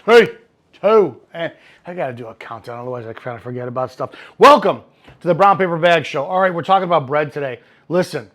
Three, two, and I got to do a countdown, otherwise I kind of forget about stuff. Welcome to the Brown Paper Bag Show. All right, we're talking about bread today. Listen,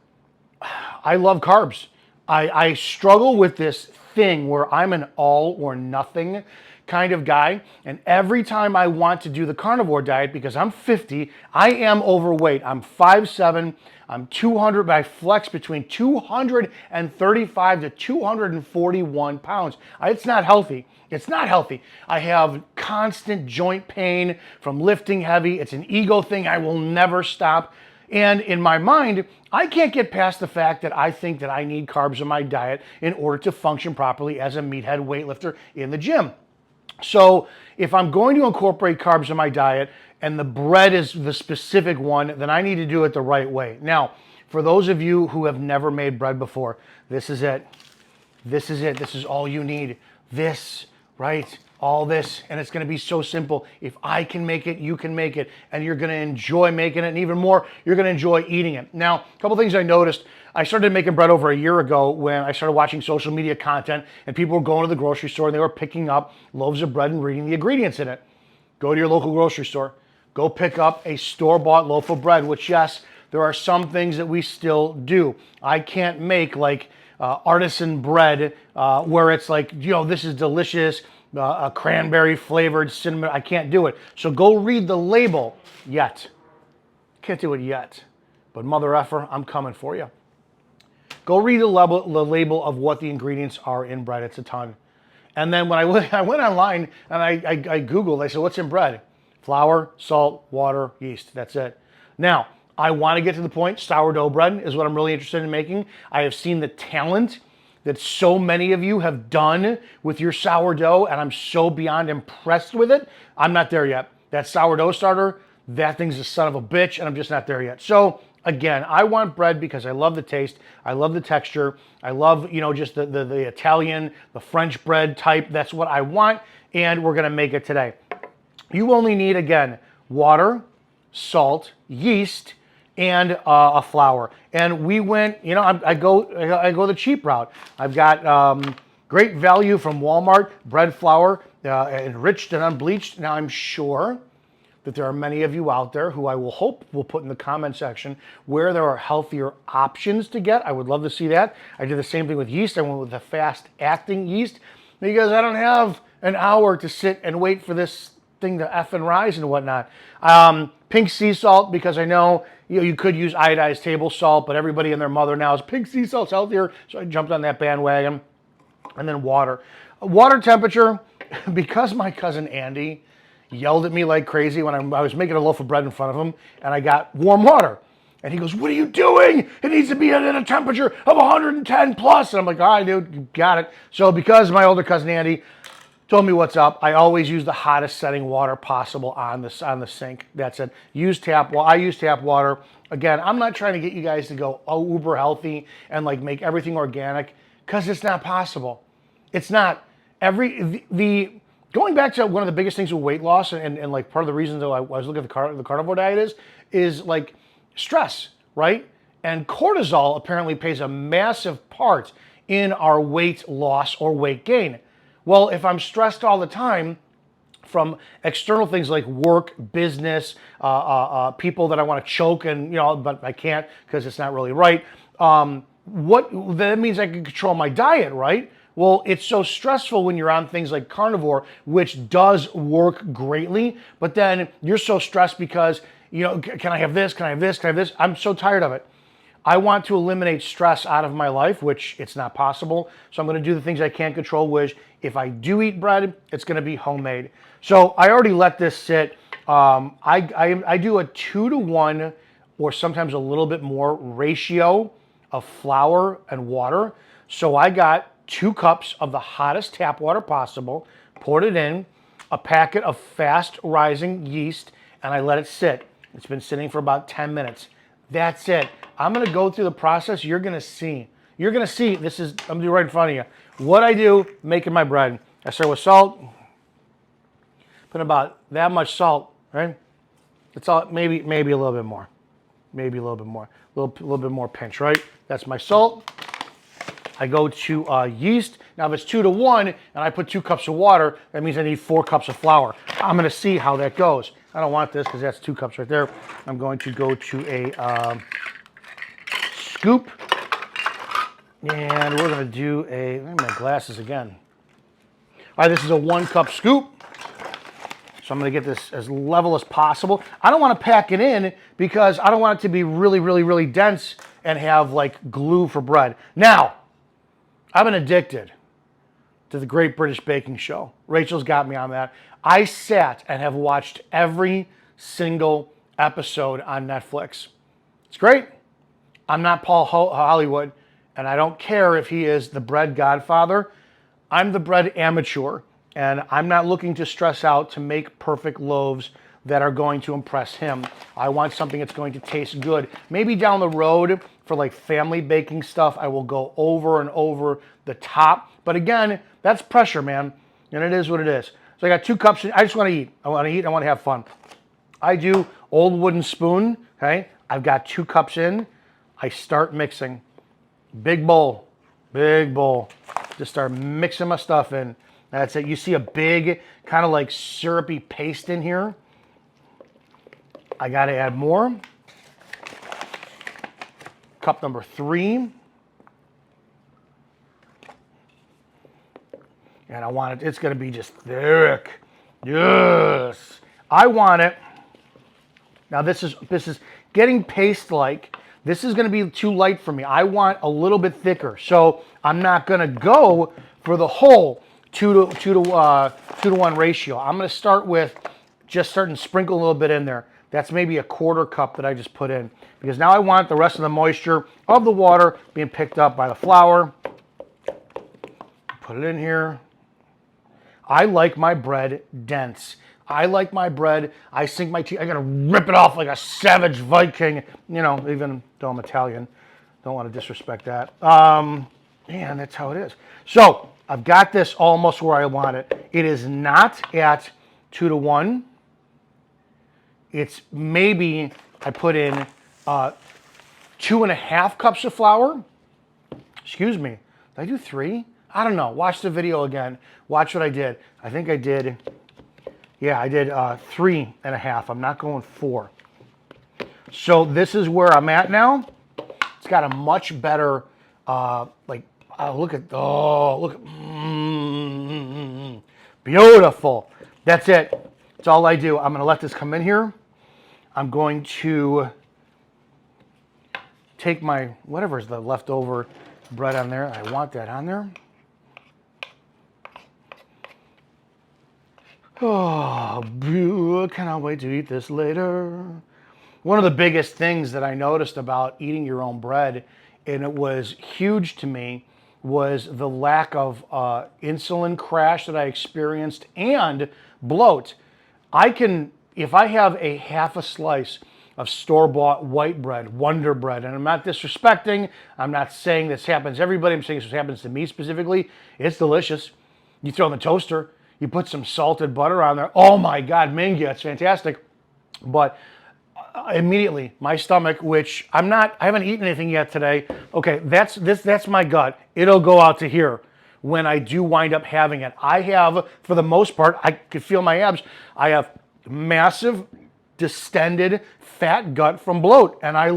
I love carbs. I struggle with this thing where I'm an all or nothing kind of guy. And every time I want to do the carnivore diet, because I'm 50, I am overweight. I'm 5'7", I'm 200, but I flex between 235 to 241 pounds. It's not healthy. It's not healthy. I have constant joint pain from lifting heavy. It's an ego thing. I will never stop. And in my mind, I can't get past the fact that I think that I need carbs in my diet in order to function properly as a meathead weightlifter in the gym. So if I'm going to incorporate carbs in my diet and the bread is the specific one, then I need to do it the right way. Now, for those of you who have never made bread before, this is it. This is it. This is all you need. This, right? All this, and it's going to be so simple. If I can make it, you can make it, and you're going to enjoy making it, and even more, you're going to enjoy eating it. Now, a couple things I noticed. I started making bread over a year ago when I started watching social media content, and people were going to the grocery store and they were picking up loaves of bread and reading the ingredients in it. Go to your local grocery store. Go pick up a store-bought loaf of bread, which, yes, there are some things that we still do. I can't make like artisan bread where it's like, this is delicious, a cranberry flavored cinnamon. I can't do it. So go read the label yet. Can't do it yet. But mother effer, I'm coming for you. Go read the label of what the ingredients are in bread. It's a ton. And then when I went online and I Googled, I said, what's in bread? Flour, salt, water, yeast. That's it. Now, I want to get to the point. Sourdough bread is what I'm really interested in making. I have seen the talent that so many of you have done with your sourdough, and I'm so beyond impressed with it. I'm not there yet. That sourdough starter, that thing's a son of a bitch, and I'm just not there yet. So again, I want bread because I love the taste. I love the texture. I love, just the Italian, the French bread type. That's what I want, and we're gonna make it today. You only need, again, water, salt, yeast, and a flour. And we went, I go the cheap route. I've got great value from Walmart, bread flour, enriched and unbleached. Now I'm sure that there are many of you out there who I will hope will put in the comment section where there are healthier options to get. I would love to see that. I did the same thing with yeast. I went with the fast acting yeast because I don't have an hour to sit and wait for this thing to F and rise and whatnot. Pink sea salt, because I know you could use iodized table salt, but everybody and their mother now is pink sea salt's healthier, so I jumped on that bandwagon. And then water. Water temperature, because my cousin Andy yelled at me like crazy when I was making a loaf of bread in front of him, and I got warm water. And he goes, what are you doing? It needs to be at a temperature of 110 plus. And I'm like, all right, dude, you got it. So because my older cousin Andy told me what's up, I always use the hottest setting water possible on the sink. That's it. Use tap water. I use tap water. Again, I'm not trying to get you guys to go uber healthy and like make everything organic, because it's not possible. It's not. Going back to one of the biggest things with weight loss and like part of the reason though I was looking at the carnivore diet is like stress, right? And cortisol apparently plays a massive part in our weight loss or weight gain. Well, if I'm stressed all the time from external things like work, business, people that I want to choke and, but I can't because it's not really right, that means I can control my diet, right? Well, it's so stressful when you're on things like carnivore, which does work greatly, but then you're so stressed because, can I have this? Can I have this? Can I have this? I'm so tired of it. I want to eliminate stress out of my life, which it's not possible. So I'm going to do the things I can't control, which if I do eat bread, it's going to be homemade. So I already let this sit. I do a 2-to-1 or sometimes a little bit more ratio of flour and water. So I got 2 cups of the hottest tap water possible, poured it in, a packet of fast rising yeast, and I let it sit. It's been sitting for about 10 minutes. That's it. I'm going to go through the process. You're going to see. I'm going to do right in front of you. What I do making my bread. I start with salt. Put about that much salt, right? It's all, maybe a little bit more. Maybe a little bit more. A little bit more pinch, right? That's my salt. I go to yeast. Now, if it's 2 to 1 and I put 2 cups of water, that means I need 4 cups of flour. I'm going to see how that goes. I don't want this because that's 2 cups right there. I'm going to go to a scoop. And we're going to do my glasses again. All right, this is a 1 cup scoop. So I'm going to get this as level as possible. I don't want to pack it in because I don't want it to be really, really, really dense and have like glue for bread. Now, I've been addicted to the Great British Baking Show. Rachel's got me on that. I sat and have watched every single episode on Netflix. It's great. I'm not Paul Hollywood, and I don't care if he is the bread godfather. I'm the bread amateur. And I'm not looking to stress out to make perfect loaves that are going to impress him. I want something that's going to taste good. Maybe down the road for like family baking stuff, I will go over and over the top. But again, that's pressure, man. And it is what it is. So I got 2 cups. I just want to eat. I want to eat. I want to have fun. I do old wooden spoon. Okay. I've got 2 cups in. I start mixing. Big bowl. Big bowl. Just start mixing my stuff in. That's it. You see a big kind of like syrupy paste in here. I got to add more. Cup number 3. And I want it, it's going to be just thick. Yes. I want it. Now this is getting paste-like. This is going to be too light for me. I want a little bit thicker. So I'm not going to go for the whole 2 to 1 ratio. I'm going to start with just starting to sprinkle a little bit in there. That's maybe a 1/4 cup that I just put in because now I want the rest of the moisture of the water being picked up by the flour. Put it in here. I like my bread dense. I like my bread. I sink my teeth. I gotta rip it off like a savage Viking. You know, even though I'm Italian, don't want to disrespect that. Man, that's how it is. So I've got this almost where I want it. It is not at 2 to 1. It's maybe I put in 2.5 cups of flour. Excuse me. Did I do 3? I don't know. Watch the video again. Watch what I did. I think I did. Yeah, I did 3.5. I'm not going 4. So this is where I'm at now. It's got a much better look at beautiful. That's it. That's all I do. I'm going to let this come in here. I'm going to take my whatever's the leftover bread on there. I want that on there. Oh, I cannot wait to eat this later. One of the biggest things that I noticed about eating your own bread, and it was huge to me, was the lack of insulin crash that I experienced and bloat. If I have a half a slice of store-bought white bread, Wonder Bread, and I'm not disrespecting, I'm not saying this happens to everybody, I'm saying this happens to me specifically, it's delicious. You throw it in the toaster, you put some salted butter on there, oh my God, Minga, it's fantastic. But immediately, my stomach, which I haven't eaten anything yet today, okay, that's my gut. It'll go out to here when I do wind up having it. I have, for the most part, I could feel my abs, I have massive, distended, fat gut from bloat, and I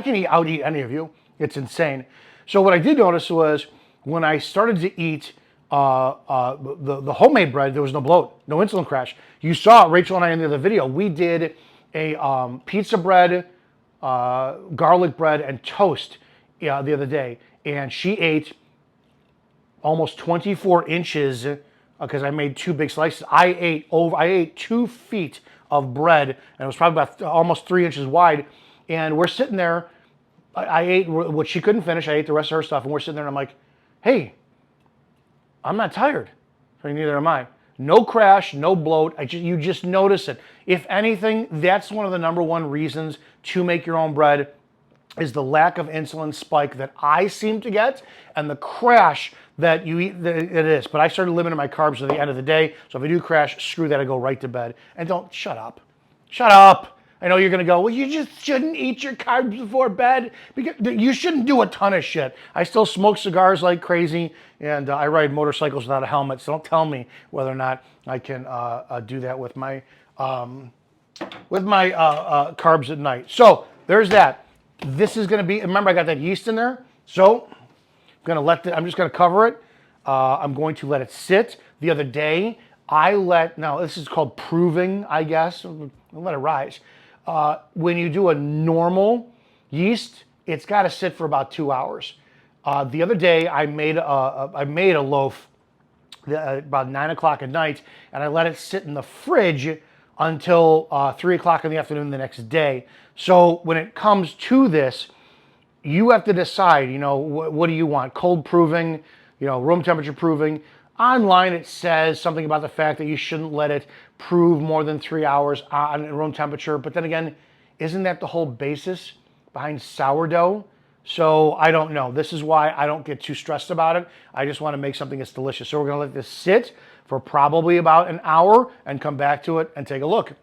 can out-eat any of you. It's insane. So what I did notice was when I started to eat the homemade bread, there was no bloat, no insulin crash. You saw Rachel and I in the other video. We did a pizza bread, garlic bread, and toast the other day, and she ate almost 24 inches because I made 2 big slices. I ate 2 feet of bread, and it was probably about almost 3 inches wide. And we're sitting there. I ate what she couldn't finish. I ate the rest of her stuff, and we're sitting there, and I'm like, "Hey, I'm not tired." So neither am I. No crash, no bloat. You just notice it. If anything, that's one of the number 1 reasons to make your own bread is the lack of insulin spike that I seem to get and the crash that you eat. It is. But I started limiting my carbs at the end of the day. So if I do crash, screw that. I go right to bed. And don't shut up. Shut up. I know you're going to go, well, you just shouldn't eat your carbs before bed. Because you shouldn't do a ton of shit. I still smoke cigars like crazy, and I ride motorcycles without a helmet. So don't tell me whether or not I can do that with my carbs at night. So there's that. This is going to be, remember I got that yeast in there. So I'm just going to cover it. I'm going to let it sit. The other day, now this is called proving, I guess. I'll let it rise. When you do a normal yeast, it's got to sit for about 2 hours. The other day, I made a loaf about 9 o'clock at night, and I let it sit in the fridge until 3 o'clock in the afternoon the next day. So when it comes to this, you have to decide, what do you want? Cold proving, room temperature proving. Online, it says something about the fact that you shouldn't let it prove more than 3 hours on room temperature. But then again, isn't that the whole basis behind sourdough? So I don't know. This is why I don't get too stressed about it. I just want to make something that's delicious. So we're going to let this sit for probably about an hour and come back to it and take a look.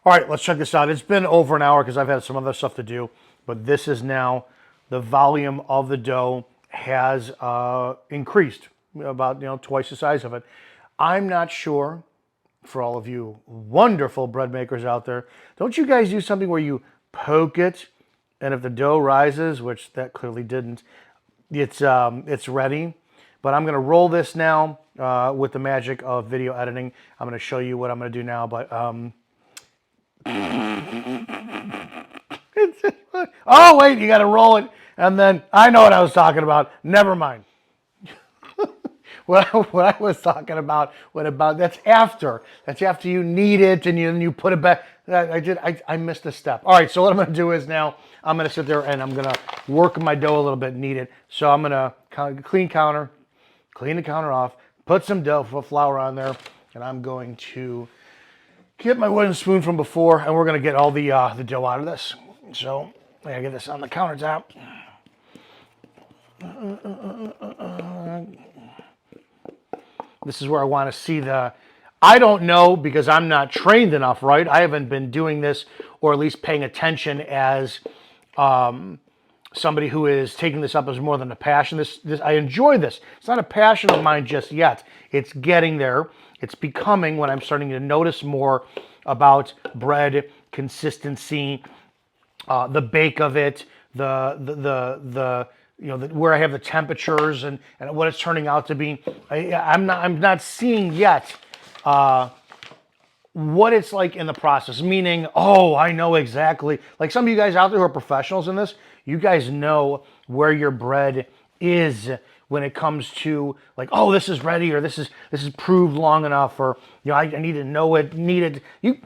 All right, let's check this out. It's been over an hour because I've had some other stuff to do. But this is now, the volume of the dough has increased about twice the size of it. I'm not sure, for all of you wonderful bread makers out there, don't you guys do something where you poke it, and if the dough rises, which that clearly didn't, it's ready. But I'm going to roll this now with the magic of video editing. I'm going to show you what I'm going to do now, but oh wait, you got to roll it, and then I know what I was talking about. Never mind. What I was talking about, that's after you knead it and you put it back. I missed a step. All right, so what I'm going to do is now I'm going to sit there and I'm going to work my dough a little bit, knead it. So I'm going to clean the counter off, put some dough flour on there, and I'm going to get my wooden spoon from before, and we're going to get all the dough out of this. So I gotta get this on the countertop. This is where I want to see I don't know because I'm not trained enough, right? I haven't been doing this, or at least paying attention as somebody who is taking this up as more than a passion. I enjoy this. It's not a passion of mine just yet. It's getting there. It's becoming when I'm starting to notice more about bread consistency, the bake of it, where I have the temperatures and what it's turning out to be. I'm not seeing yet what it's like in the process. Meaning, I know exactly. Like some of you guys out there who are professionals in this, you guys know where your bread is when it comes to like, this is ready, or this is proved long enough, or I need to know it needed. You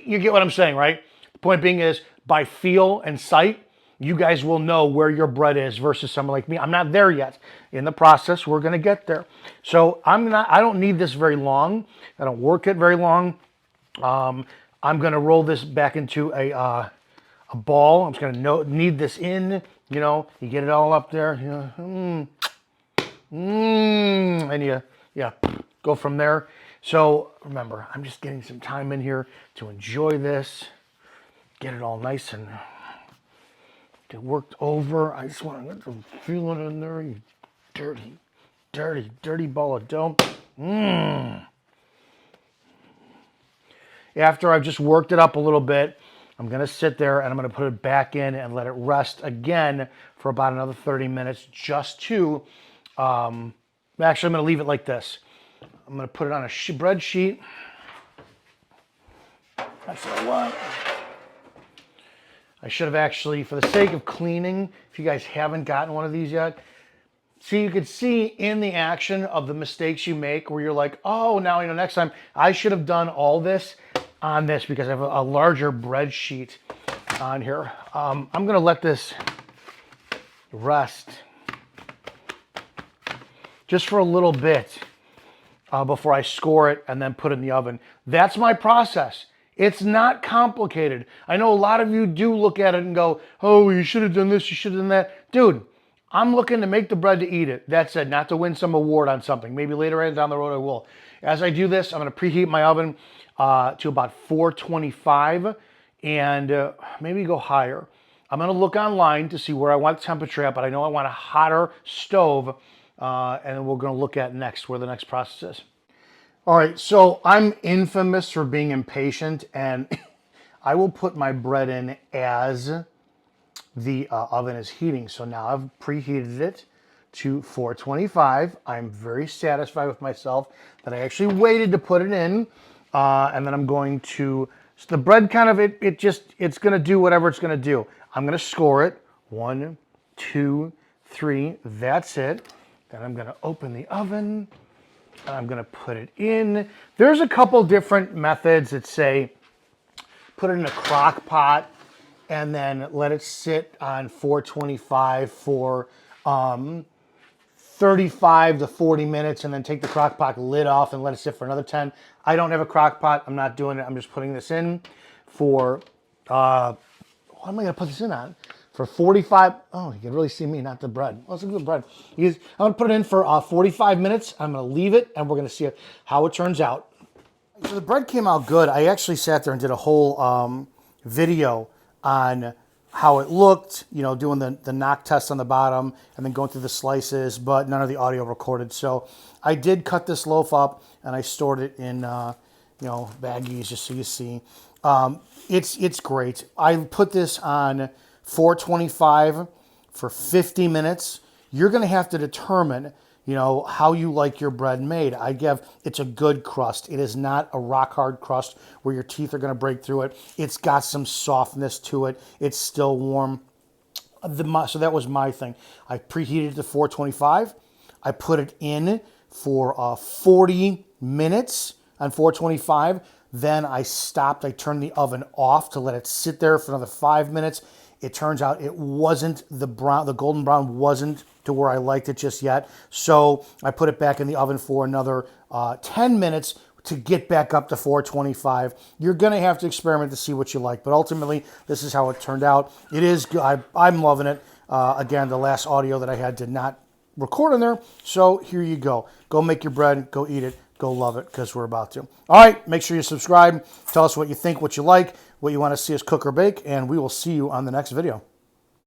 get what I'm saying, right? The point being is, by feel and sight, you guys will know where your bread is versus someone like me. I'm not there yet. In the process, we're going to get there. So I don't need this very long. I don't work it very long. I'm going to roll this back into a ball. I'm just going to knead this in, you get it all up there. And you go from there. So remember, I'm just getting some time in here to enjoy this. Get it all nice and get worked over. I just want to get some feeling in there. You dirty, dirty, dirty ball of dough. After I've just worked it up a little bit, I'm going to sit there and I'm going to put it back in and let it rest again for about another 30 minutes just to, actually I'm going to leave it like this. I'm going to put it on a bread sheet. That's what I want. I should have actually, for the sake of cleaning, if you guys haven't gotten one of these yet, you could see in the action of the mistakes you make where you're like, now next time I should have done all this on this because I have a larger bread sheet on here. I'm going to let this rest just for a little bit before I score it and then put it in the oven. That's my process. It's not complicated. I know a lot of you do look at it and go, you should have done this, you should have done that. Dude, I'm looking to make the bread to eat it. That's it, not to win some award on something. Maybe later on down the road I will. As I do this, I'm going to preheat my oven to about 425. and maybe go higher. I'm going to look online to see where I want the temperature at, but I know I want a hotter stove, and then we're going to look at next where the next process is. All right, so I'm infamous for being impatient, and I will put my bread in as the oven is heating. So now I've preheated it to 425. I'm very satisfied with myself that I actually waited to put it in, and then I'm going to, so the bread kind of, it's going to do whatever it's going to do. I'm going to score it. 1, 2, 3, that's it. Then I'm going to open the oven, and I'm going to put it in. There's a couple different methods that say put it in a crock pot and then let it sit on 425 for 35 to 40 minutes, and then take the crock pot lid off and let it sit for another 10. I don't have a crock pot. I'm not doing it. I'm just putting this in for, what am I going to put this in on? For 45, oh, you can really see me, not the bread. Let's look at the bread. I'm going to put it in for 45 minutes. I'm going to leave it, and we're going to see how it turns out. So the bread came out good. I actually sat there and did a whole video on how it looked, you know, doing the knock test on the bottom and then going through the slices, but none of the audio recorded. So I did cut this loaf up and I stored it in, you know, baggies just so you see. It's great. I put this on 425 for 50 minutes. You're going to have to determine, you know, how you like your bread made. It's a good crust. It is not a rock hard crust where your teeth are going to break through it. It's got some softness to it. It's still warm. So that was my thing. I preheated it to 425. I put it in for 40 minutes on 425. Then I stopped. I turned the oven off to let it sit there for another 5 minutes. It turns out it wasn't the golden brown wasn't to where I liked it just yet. So I put it back in the oven for another 10 minutes to get back up to 425. You're going to have to experiment to see what you like. But ultimately, this is how it turned out. It is good. I'm loving it. Again, the last audio that I had did not record in there. So here you go. Go make your bread. Go eat it. Go love it, because we're about to. All right, make sure you subscribe. Tell us what you think, what you like, what you want to see us cook or bake, and we will see you on the next video.